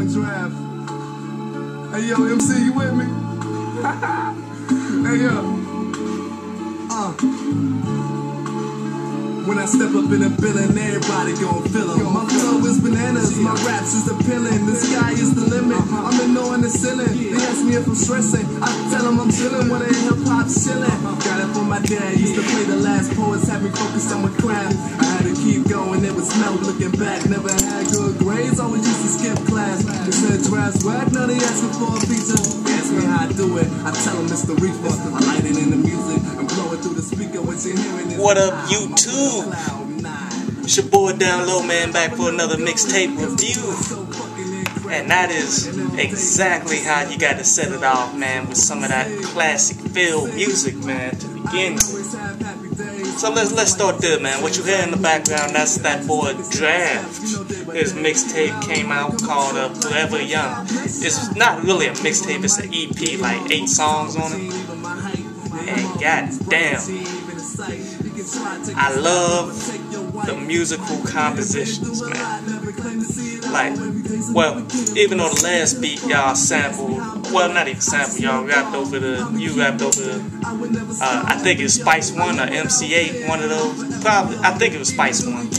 young draft. Hey yo, MC, you with me? Hey yo. When I step up in a building, everybody gon' feel 'em. My flow is bananas, my raps is appealing. The sky is the limit, I'm ignoring the ceiling. They ask me if I'm stressing, I tell them I'm chilling. When they hip-hop chilling, got it from my dad. Used to play the last poets, had me focused on my craft. I had to keep going, it was smell looking back. Never had good grades, always used to skip class. They said drafts whack, now they asking for a feature. They ask me how I do it, I tell them it's the reefer. I light it in the music, I'm blowing through the speaker. What you hearing is what up, YouTube? It's your boy Down Low Man back for another mixtape review. And that is exactly how you gotta set it off, man, with some of that classic feel music, man, to begin with. So let's start there, man. What you hear in the background, that's that boy Draft. His mixtape came out called Forever Young. It's not really a mixtape, it's an EP, like 8 songs on it. And goddamn, I love the musical compositions, man. Like, well, even though the last beat y'all sampled, well, not even sampled, y'all rapped over I think it's Spice 1 or MC8, one of those. Probably, I think it was Spice 1.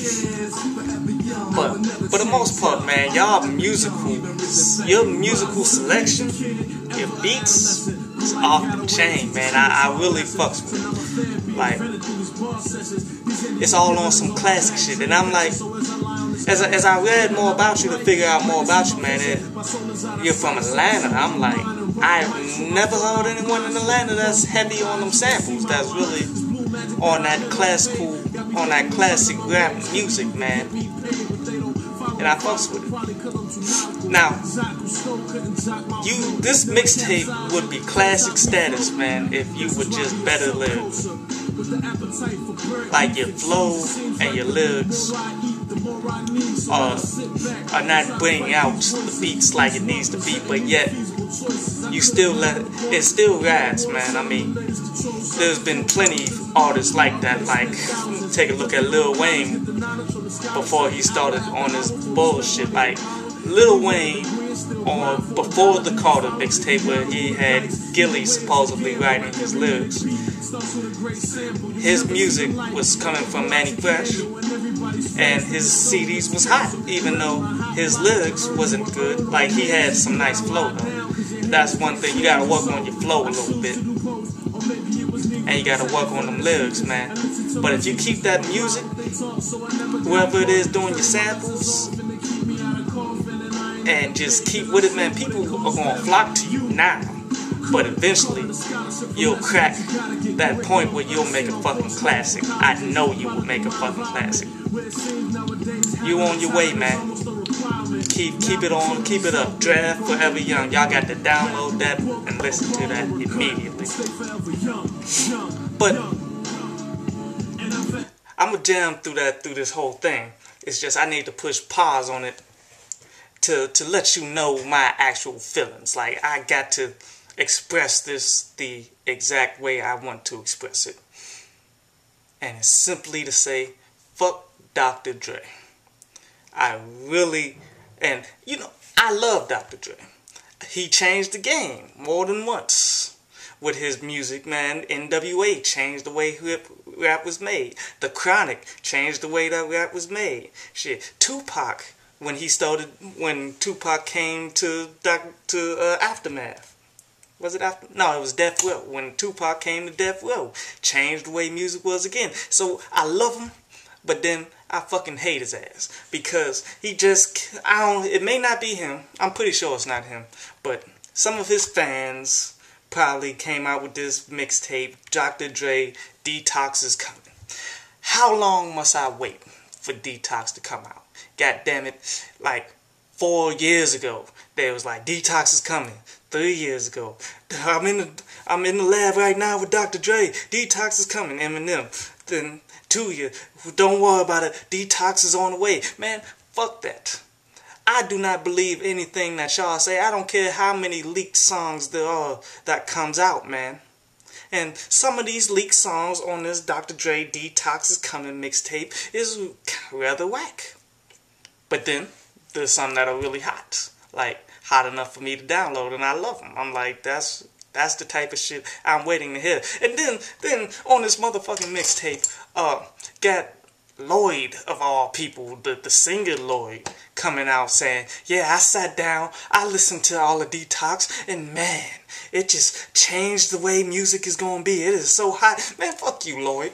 But for the most part, man, your musical selection, your beats, is off the chain, man. I really fucks with it. Like, it's all on some classic shit, and I'm like, as I read more about you to figure out more about you, man, you're from Atlanta. I'm like, I've never heard anyone in Atlanta that's heavy on them samples, that's really on that classic rap music, man. And I fucks with it. Now, this mixtape would be classic status, man, if you were just better lyrics. Like your flow and your lyrics are not bringing out the beats like it needs to be, but yet you still it still rides, man. I mean, there's been plenty of artists like that. Like, take a look at Lil Wayne before he started on his bullshit. Like, Lil Wayne before the Carter mixtape, where he had Gilly supposedly writing his lyrics, his music was coming from Manny Fresh, and his CDs was hot, even though his lyrics wasn't good. Like, he had some nice flow though. That's one thing, you gotta work on your flow a little bit, and you gotta work on them lyrics, man. But if you keep that music, whoever it is doing your samples, and just keep with it, man, people are gonna flock to you now. But eventually, you'll crack that point where you'll make a fucking classic. I know you will make a fucking classic. You on your way, man. Keep it on, keep it up. Draft Forever Young. Y'all got to download that and listen to that immediately. But I'ma jam through this whole thing. It's just I need to push pause on it to let you know my actual feelings. Like, I got to express this the exact way I want to express it. And it's simply to say, fuck Dr. Dre. I really, and you know, I love Dr. Dre. He changed the game more than once with his music, man. NWA changed the way rap was made. The Chronic changed the way that rap was made. Shit, Tupac, when Tupac came to Aftermath. Was it after? No, it was Death Row. When Tupac came to Death Row, changed the way music was again. So I love him, but then I fucking hate his ass because he just, it may not be him. I'm pretty sure it's not him, but some of his fans probably came out with this mixtape, Dr. Dre Detox is coming. How long must I wait for Detox to come out? God damn it! Like 4 years ago, they was like, Detox is coming. 3 years ago, I'm in the lab right now with Dr. Dre. Detox is coming. Eminem. Then 2 years. Don't worry about it. Detox is on the way. Man, fuck that. I do not believe anything that y'all say. I don't care how many leaked songs there are that comes out, man. And some of these leaked songs on this Dr. Dre Detox is coming mixtape is rather whack. But then there's some that are really hot. like hot enough for me to download, and I love them. I'm like, that's the type of shit I'm waiting to hear. And then on this motherfucking mixtape, got Lloyd of all people, the singer Lloyd, coming out saying, yeah, I sat down, I listened to all the Detox, and man, it just changed the way music is gonna be. It is so hot. Man, fuck you, Lloyd.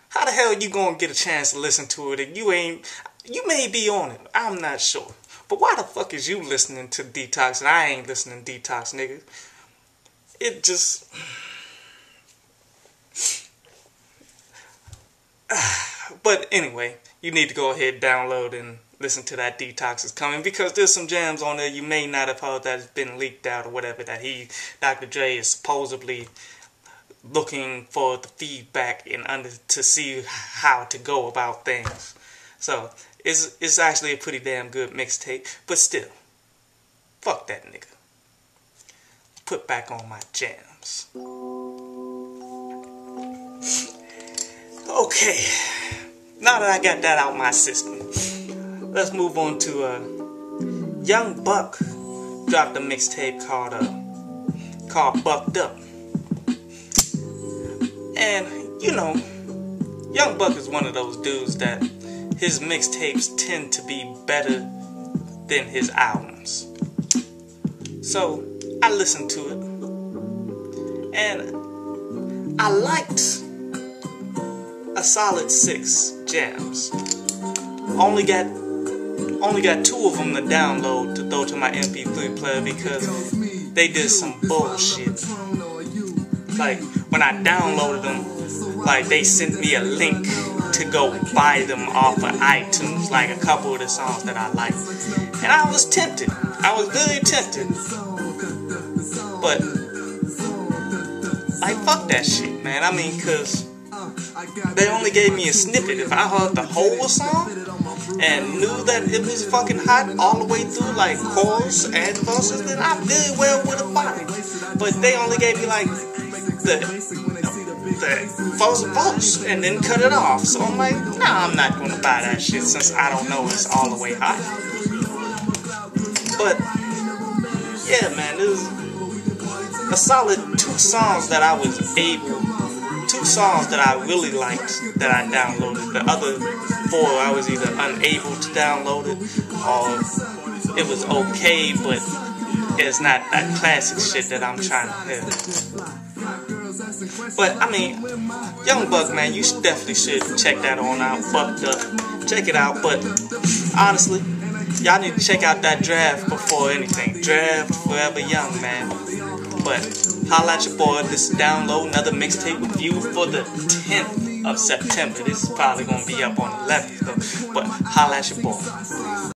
How the hell you gonna get a chance to listen to it and you may be on it, I'm not sure. But why the fuck is you listening to Detox and I ain't listening to Detox, nigga? It just... But anyway, you need to go ahead, download, and listen to that Detox is coming, because there's some jams on there you may not have heard that has been leaked out or whatever, that Dr. Dre is supposedly looking for the feedback to see how to go about things. So it's actually a pretty damn good mixtape, but still, fuck that nigga. Put back on my jams. Okay, now that I got that out my system, let's move on to Young Buck dropped a mixtape called Bucked Up. And you know, Young Buck is one of those dudes that his mixtapes tend to be better than his albums. So I listened to it and I liked a solid 6 jams. Only got 2 of them to download to throw to my MP3 player because they did some bullshit. Like when I downloaded them, like they sent me a link to go buy them off of iTunes, like a couple of the songs that I liked, and I was tempted. I was very tempted, but like fuck that shit, man. I mean, cause they only gave me a snippet. If I heard the whole song and knew that it was fucking hot all the way through, like chorus and verses, then I very well would have bought it. But they only gave me like the first verse and then cut it off. So I'm like, nah, I'm not gonna buy that shit since I don't know it's all the way hot. But yeah, man, there's a solid 2 songs that I was able. 2 songs that I really liked that I downloaded. The other 4 I was either unable to download it or it was okay, but it's not that classic shit that I'm trying to hear. But I mean, Young Buck, man, you definitely should check that on out. Bucked Up, check it out. But honestly, y'all need to check out that draft before anything. Draft Forever Young, man. But holla at your boy. This is Download, another mixtape review for the 10th of September. This is probably going to be up on the 11th, though. But holla at your boy.